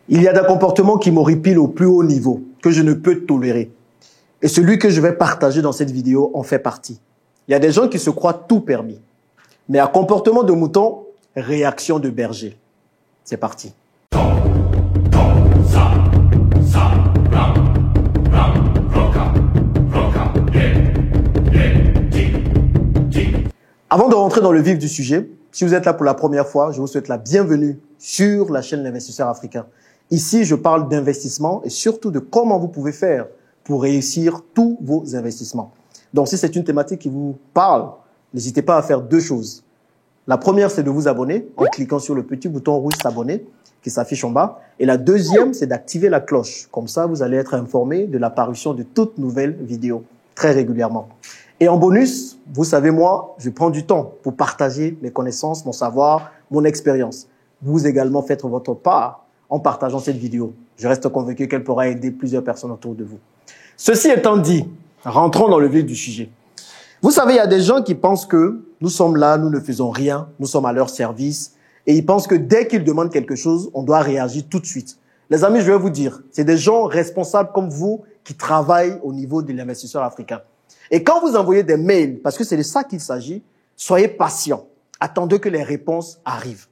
Il y a des comportements qui m'horripilent au plus haut niveau, que je ne peux tolérer. Et celui que je vais partager dans cette vidéo en fait partie. Il y a des gens qui se croient tout permis. Mais à comportement de mouton, réaction de berger. C'est parti. Avant de rentrer dans le vif du sujet, si vous êtes là pour la première fois, je vous souhaite la bienvenue sur la chaîne L'Investisseur Africain. Ici, je parle d'investissement et surtout de comment vous pouvez faire pour réussir tous vos investissements. Donc, si c'est une thématique qui vous parle, n'hésitez pas à faire deux choses. La première, c'est de vous abonner en cliquant sur le petit bouton rouge s'abonner qui s'affiche en bas. Et la deuxième, c'est d'activer la cloche. Comme ça, vous allez être informé de l'apparition de toutes nouvelles vidéos très régulièrement. Et en bonus, vous savez, moi, je prends du temps pour partager mes connaissances, mon savoir, mon expérience. Vous également faites votre part en partageant cette vidéo. Je reste convaincu qu'elle pourra aider plusieurs personnes autour de vous. Ceci étant dit, rentrons dans le vif du sujet. Vous savez, il y a des gens qui pensent que nous sommes là, nous ne faisons rien, nous sommes à leur service, et ils pensent que dès qu'ils demandent quelque chose, on doit réagir tout de suite. Les amis, je vais vous dire, c'est des gens responsables comme vous qui travaillent au niveau de l'investisseur africain. Et quand vous envoyez des mails, parce que c'est de ça qu'il s'agit, soyez patient. Attendez que les réponses arrivent.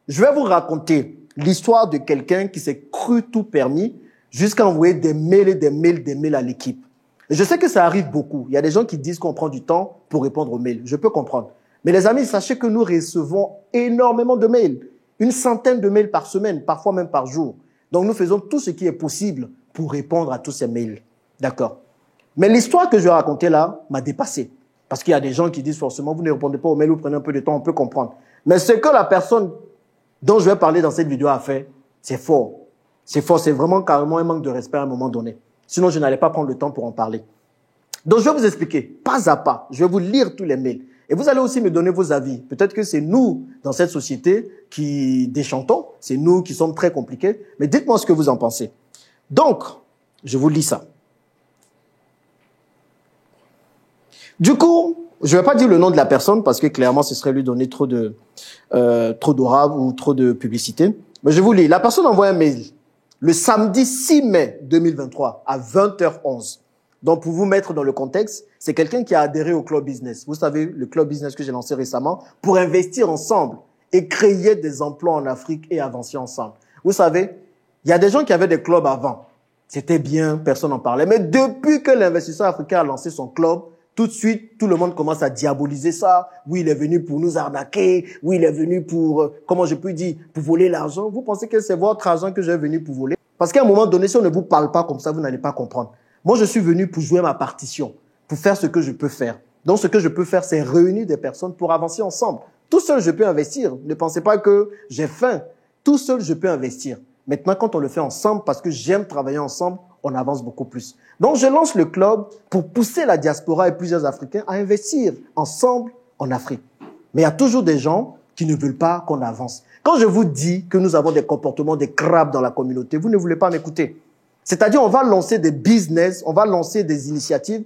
Je vais vous raconter l'histoire de quelqu'un qui s'est cru tout permis jusqu'à envoyer des mails et des mails à l'équipe. Et je sais que ça arrive beaucoup. Il y a des gens qui disent qu'on prend du temps pour répondre aux mails. Je peux comprendre. Mais les amis, sachez que nous recevons énormément de mails. Une centaine de mails par semaine, parfois même par jour. Donc nous faisons tout ce qui est possible pour répondre à tous ces mails. D'accord? Mais l'histoire que je vais raconter là m'a dépassé. Parce qu'il y a des gens qui disent forcément, vous ne répondez pas aux mails, vous prenez un peu de temps, on peut comprendre. Mais ce que la personne dont je vais parler dans cette vidéo a fait, c'est fort. C'est fort, c'est vraiment carrément un manque de respect à un moment donné. Sinon, je n'allais pas prendre le temps pour en parler. Donc, je vais vous expliquer, pas à pas. Je vais vous lire tous les mails. Et vous allez aussi me donner vos avis. Peut-être que c'est nous, dans cette société, qui déchantons. C'est nous qui sommes très compliqués. Mais dites-moi ce que vous en pensez. Donc, je vous lis ça. Du coup, je ne vais pas dire le nom de la personne parce que clairement, ce serait lui donner trop d'aura ou trop de publicité. Mais je vous lis. La personne envoie un mail le samedi 6 mai 2023 à 20h11. Donc, pour vous mettre dans le contexte, c'est quelqu'un qui a adhéré au Club Business. Vous savez, le Club Business que j'ai lancé récemment pour investir ensemble et créer des emplois en Afrique et avancer ensemble. Vous savez, il y a des gens qui avaient des clubs avant. C'était bien, personne n'en parlait. Mais depuis que l'investisseur africain a lancé son club, tout de suite, tout le monde commence à diaboliser ça. Oui, il est venu pour nous arnaquer. Oui, il est venu pour, comment je peux dire, pour voler l'argent. Vous pensez que c'est votre argent que j'ai venu pour voler? Parce qu'à un moment donné, si on ne vous parle pas comme ça, vous n'allez pas comprendre. Moi, je suis venu pour jouer ma partition, pour faire ce que je peux faire. Donc, ce que je peux faire, c'est réunir des personnes pour avancer ensemble. Tout seul, je peux investir. Ne pensez pas que j'ai faim. Tout seul, je peux investir. Maintenant, quand on le fait ensemble, parce que j'aime travailler ensemble, on avance beaucoup plus. Donc, je lance le club pour pousser la diaspora et plusieurs Africains à investir ensemble en Afrique. Mais il y a toujours des gens qui ne veulent pas qu'on avance. Quand je vous dis que nous avons des comportements de crabes dans la communauté, vous ne voulez pas m'écouter. C'est-à-dire, on va lancer des business, on va lancer des initiatives.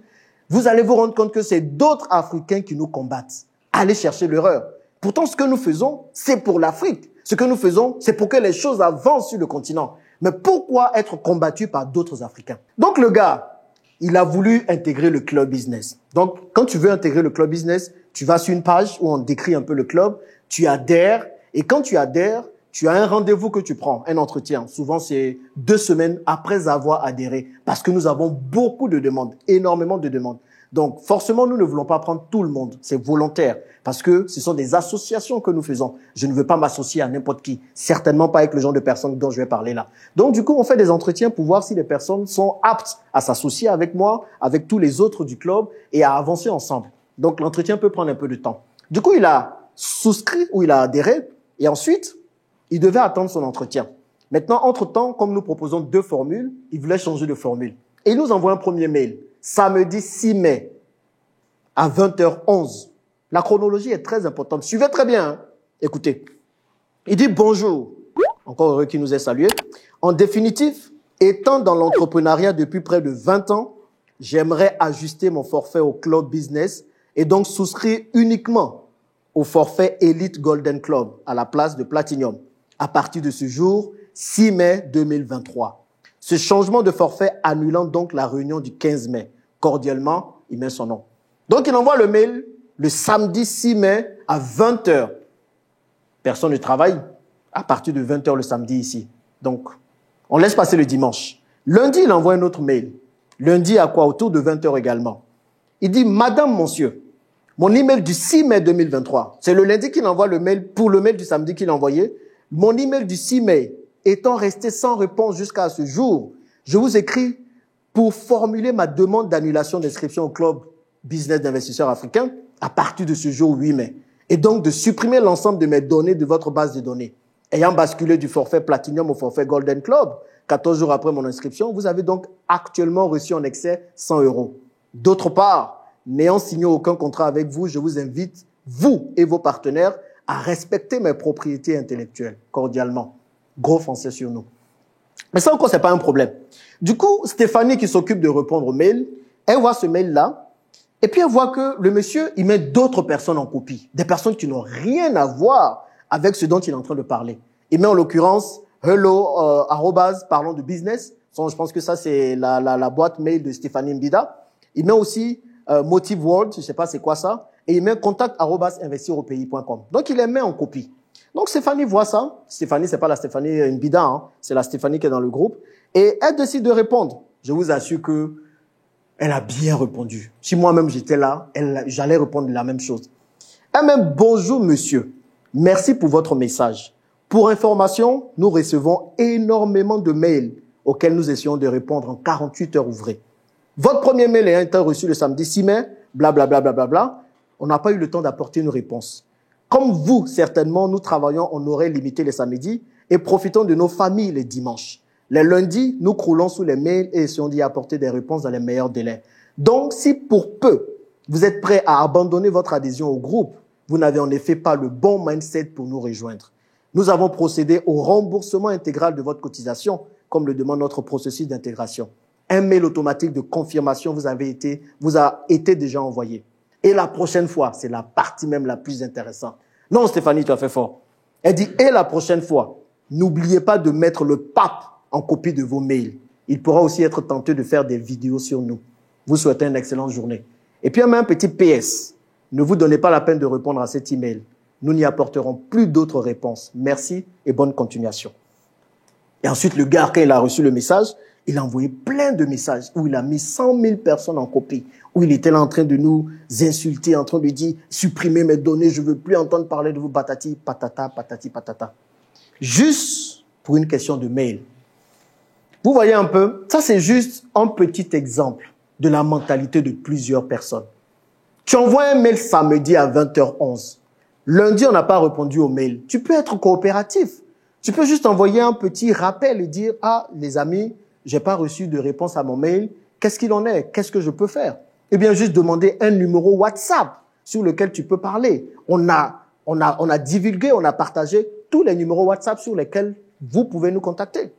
Vous allez vous rendre compte que c'est d'autres Africains qui nous combattent. Allez chercher l'erreur. Pourtant, ce que nous faisons, c'est pour l'Afrique. Ce que nous faisons, c'est pour que les choses avancent sur le continent. Mais pourquoi être combattu par d'autres Africains? Donc le gars, il a voulu intégrer le club business. Donc quand tu veux intégrer le club business, tu vas sur une page où on décrit un peu le club, tu adhères, et quand tu adhères, tu as un rendez-vous que tu prends, un entretien. Souvent, c'est 2 semaines après avoir adhéré, parce que nous avons beaucoup de demandes, énormément de demandes. Donc, forcément, nous ne voulons pas prendre tout le monde. C'est volontaire, parce que ce sont des associations que nous faisons. Je ne veux pas m'associer à n'importe qui, certainement pas avec le genre de personnes dont je vais parler là. Donc, du coup, on fait des entretiens pour voir si les personnes sont aptes à s'associer avec moi, avec tous les autres du club, et à avancer ensemble. Donc, l'entretien peut prendre un peu de temps. Du coup, il a souscrit ou il a adhéré, et ensuite, il devait attendre son entretien. Maintenant, entre-temps, comme nous proposons 2 formules, il voulait changer de formule. Et il nous envoie un premier mail, samedi 6 mai, à 20h11. La chronologie est très importante. Suivez très bien. Hein? Écoutez. Il dit bonjour. Encore heureux qu'il nous ait salué. En définitive, étant dans l'entrepreneuriat depuis près de 20 ans, j'aimerais ajuster mon forfait au Club Business et donc souscrire uniquement au forfait Elite Golden Club à la place de Platinum. À partir de ce jour, 6 mai 2023. Ce changement de forfait annulant donc la réunion du 15 mai. Cordialement, il met son nom. Donc, il envoie le mail le samedi 6 mai à 20 h. Personne ne travaille à partir de 20 h le samedi ici. Donc, on laisse passer le dimanche. Lundi, il envoie un autre mail. Lundi, à quoi? Autour de 20 h également. Il dit, Madame, Monsieur, mon email du 6 mai 2023, c'est le lundi qu'il envoie le mail pour le mail du samedi qu'il a envoyé. Mon email du 6 mai étant resté sans réponse jusqu'à ce jour, je vous écris pour formuler ma demande d'annulation d'inscription au club business d'investisseurs africains à partir de ce jour 8 mai. Et donc de supprimer l'ensemble de mes données de votre base de données. Ayant basculé du forfait Platinum au forfait Golden Club, 14 jours après mon inscription, vous avez donc actuellement reçu en excès 100 €. D'autre part, n'ayant signé aucun contrat avec vous, je vous invite, vous et vos partenaires, à respecter mes propriétés intellectuelles, cordialement. Gros français sur nous. Mais ça encore, c'est pas un problème. Du coup, Stéphanie qui s'occupe de répondre aux mails, elle voit ce mail-là, et puis elle voit que le monsieur, il met d'autres personnes en copie. Des personnes qui n'ont rien à voir avec ce dont il est en train de parler. Il met en l'occurrence, hello, parlons de business. Je pense que ça, c'est la boîte mail de Stéphanie Mbida. Il met aussi Motive World, je sais pas c'est quoi ça. Et il met contact@investiropayes.com. Donc, il les met en copie. Donc, Stéphanie voit ça. Stéphanie, c'est pas la Stéphanie Mbida, hein. C'est la Stéphanie qui est dans le groupe. Et elle décide de répondre. Je vous assure que elle a bien répondu. Si moi-même j'étais là, j'allais répondre la même chose. Elle même, bonjour monsieur. Merci pour votre message. Pour information, nous recevons énormément de mails auxquels nous essayons de répondre en 48 heures ouvrées. Votre premier mail ayant été reçu le samedi 6 mai, blablabla, blablabla, on n'a pas eu le temps d'apporter une réponse. Comme vous, certainement, nous travaillons en horaire limité les samedis et profitons de nos familles les dimanches. Les lundis, nous croulons sous les mails et essayons d'y apporter des réponses dans les meilleurs délais. Donc, si pour peu, vous êtes prêt à abandonner votre adhésion au groupe, vous n'avez en effet pas le bon mindset pour nous rejoindre. Nous avons procédé au remboursement intégral de votre cotisation, comme le demande notre processus d'intégration. Un mail automatique de confirmation vous a été déjà envoyé. Et la prochaine fois, c'est la partie même la plus intéressante. Non, Stéphanie, tu as fait fort. Elle dit, et la prochaine fois, n'oubliez pas de mettre le pape en copie de vos mails. Il pourra aussi être tenté de faire des vidéos sur nous. Vous souhaitez une excellente journée. Et puis, elle met un petit PS. Ne vous donnez pas la peine de répondre à cet email. Nous n'y apporterons plus d'autres réponses. Merci et bonne continuation. Et ensuite, le gars, quand il a reçu le message, il a envoyé plein de messages où il a mis 100 000 personnes en copie, où il était là en train de nous insulter, en train de dire « Supprimez mes données, je ne veux plus entendre parler de vous, patati, patata, patati, patata. » Juste pour une question de mail. Vous voyez un peu, ça c'est juste un petit exemple de la mentalité de plusieurs personnes. Tu envoies un mail samedi à 20h11. Lundi, on n'a pas répondu au mail. Tu peux être coopératif. Tu peux juste envoyer un petit rappel et dire « Ah, les amis, j'ai pas reçu de réponse à mon mail. Qu'est-ce qu'il en est? Qu'est-ce que je peux faire? » Eh bien, juste demander un numéro WhatsApp sur lequel tu peux parler. On a divulgué, on a partagé tous les numéros WhatsApp sur lesquels vous pouvez nous contacter.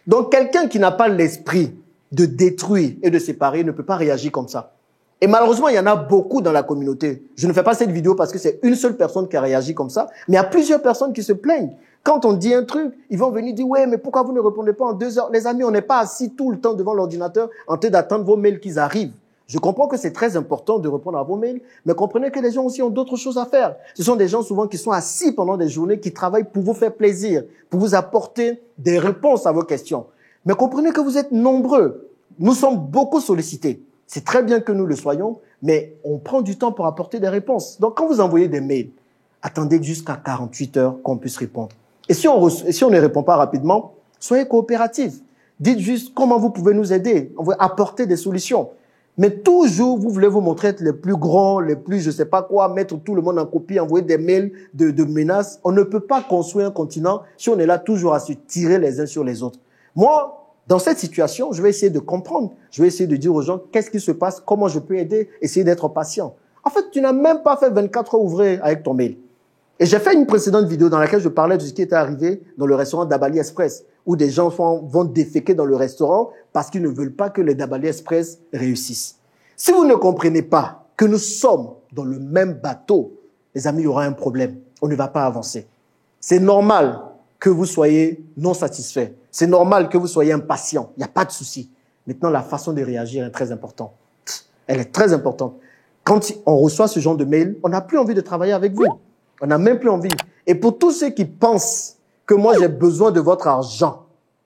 Donc, quelqu'un qui n'a pas l'esprit de détruire et de séparer ne peut pas réagir comme ça. Et malheureusement, il y en a beaucoup dans la communauté. Je ne fais pas cette vidéo parce que c'est une seule personne qui a réagi comme ça, mais il y a plusieurs personnes qui se plaignent. Quand on dit un truc, ils vont venir dire « Ouais, mais pourquoi vous ne répondez pas en 2 heures ?» Les amis, on n'est pas assis tout le temps devant l'ordinateur en train d'attendre vos mails qu'ils arrivent. Je comprends que c'est très important de répondre à vos mails, mais comprenez que les gens aussi ont d'autres choses à faire. Ce sont des gens souvent qui sont assis pendant des journées, qui travaillent pour vous faire plaisir, pour vous apporter des réponses à vos questions. Mais comprenez que vous êtes nombreux. Nous sommes beaucoup sollicités. C'est très bien que nous le soyons, mais on prend du temps pour apporter des réponses. Donc, quand vous envoyez des mails, attendez jusqu'à 48 heures qu'on puisse répondre. Et si on ne répond pas rapidement, soyez coopératifs. Dites juste comment vous pouvez nous aider. On va apporter des solutions. Mais toujours, vous voulez vous montrer être les plus grands, les plus je sais pas quoi, mettre tout le monde en copie, envoyer des mails de menaces. On ne peut pas construire un continent si on est là toujours à se tirer les uns sur les autres. Moi, dans cette situation, je vais essayer de comprendre. Je vais essayer de dire aux gens qu'est-ce qui se passe, comment je peux aider, essayer d'être patient. En fait, tu n'as même pas fait 24 heures ouvrées avec ton mail. Et j'ai fait une précédente vidéo dans laquelle je parlais de ce qui était arrivé dans le restaurant Dabali Express, où des gens vont déféquer dans le restaurant parce qu'ils ne veulent pas que les Dabali Express réussissent. Si vous ne comprenez pas que nous sommes dans le même bateau, les amis, il y aura un problème. On ne va pas avancer. C'est normal que vous soyez non satisfait. C'est normal que vous soyez impatient. Il n'y a pas de souci. Maintenant, la façon de réagir est très importante. Elle est très importante. Quand on reçoit ce genre de mail, on n'a plus envie de travailler avec vous. On n'a même plus envie. Et pour tous ceux qui pensent que moi, j'ai besoin de votre argent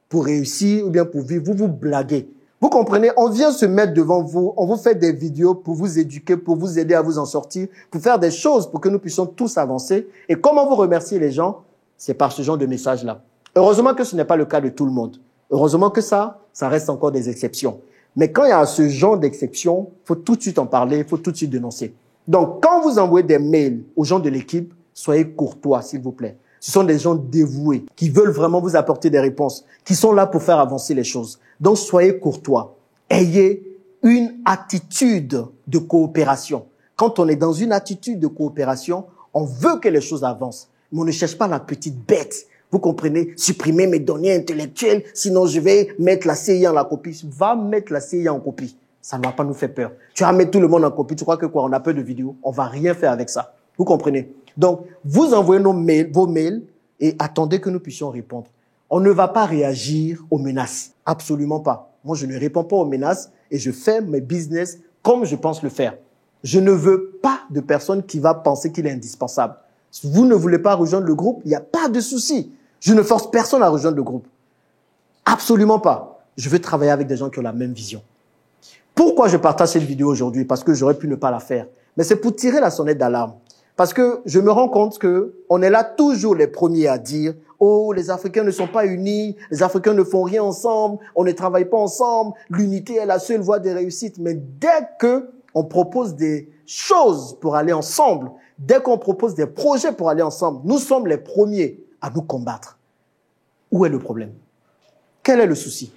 pour réussir ou bien pour vivre, vous vous blaguez. Vous comprenez? On vient se mettre devant vous, on vous fait des vidéos pour vous éduquer, pour vous aider à vous en sortir, pour faire des choses pour que nous puissions tous avancer. Et comment vous remercier les gens? C'est par ce genre de message-là. Heureusement que ce n'est pas le cas de tout le monde. Heureusement que ça reste encore des exceptions. Mais quand il y a ce genre d'exception, il faut tout de suite en parler, il faut tout de suite dénoncer. Donc, quand vous envoyez des mails aux gens de l'équipe, soyez courtois, s'il vous plaît. Ce sont des gens dévoués, qui veulent vraiment vous apporter des réponses, qui sont là pour faire avancer les choses. Donc, soyez courtois. Ayez une attitude de coopération. Quand on est dans une attitude de coopération, on veut que les choses avancent. Mais on ne cherche pas la petite bête. Vous comprenez? Supprimer mes données intellectuelles, sinon je vais mettre la CIA en la copie. Va mettre la CIA en copie. Ça ne va pas nous faire peur. Tu vas mettre tout le monde en copie. Tu crois que quoi? On a peur de vidéos? On va rien faire avec ça. Vous comprenez? Donc, vous envoyez vos mails et attendez que nous puissions répondre. On ne va pas réagir aux menaces. Absolument pas. Moi, je ne réponds pas aux menaces et je fais mes business comme je pense le faire. Je ne veux pas de personne qui va penser qu'il est indispensable. Si vous ne voulez pas rejoindre le groupe, il n'y a pas de souci. Je ne force personne à rejoindre le groupe. Absolument pas. Je veux travailler avec des gens qui ont la même vision. Pourquoi je partage cette vidéo aujourd'hui? Parce que j'aurais pu ne pas la faire. Mais c'est pour tirer la sonnette d'alarme. Parce que je me rends compte que on est là toujours les premiers à dire « Oh, les Africains ne sont pas unis, les Africains ne font rien ensemble, on ne travaille pas ensemble, l'unité est la seule voie de réussite. » Mais dès que on propose des choses pour aller ensemble, dès qu'on propose des projets pour aller ensemble, nous sommes les premiers à nous combattre. Où est le problème? Quel est le souci?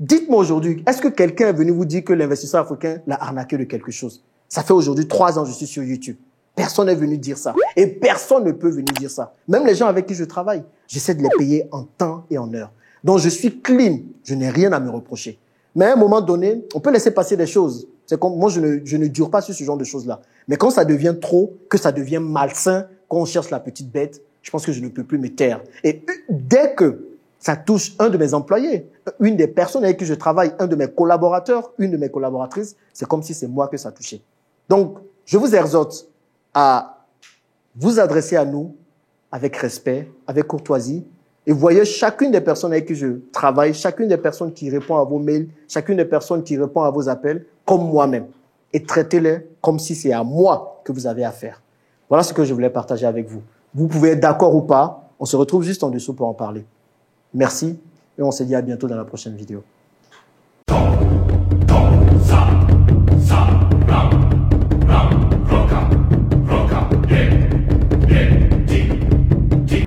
Dites-moi aujourd'hui, est-ce que quelqu'un est venu vous dire que l'investisseur africain l'a arnaqué de quelque chose? Ça fait aujourd'hui 3 ans que je suis sur YouTube. Personne n'est venu dire ça. Et personne ne peut venir dire ça. Même les gens avec qui je travaille, j'essaie de les payer en temps et en heure. Donc je suis clean. Je n'ai rien à me reprocher. Mais à un moment donné, on peut laisser passer des choses. C'est comme moi, je ne dure pas sur ce genre de choses-là. Mais quand ça devient trop, que ça devient malsain, quand on cherche la petite bête, je pense que je ne peux plus me taire. Et dès que ça touche un de mes employés, une des personnes avec qui je travaille, un de mes collaborateurs, une de mes collaboratrices, c'est comme si c'est moi que ça touchait. Donc, je vous exhorte à vous adresser à nous avec respect, avec courtoisie, et voyez chacune des personnes avec qui je travaille, chacune des personnes qui répond à vos mails, chacune des personnes qui répond à vos appels, comme moi-même. Et traitez-les comme si c'est à moi que vous avez affaire. Voilà ce que je voulais partager avec vous. Vous pouvez être d'accord ou pas. On se retrouve juste en dessous pour en parler. Merci et on se dit à bientôt dans la prochaine vidéo.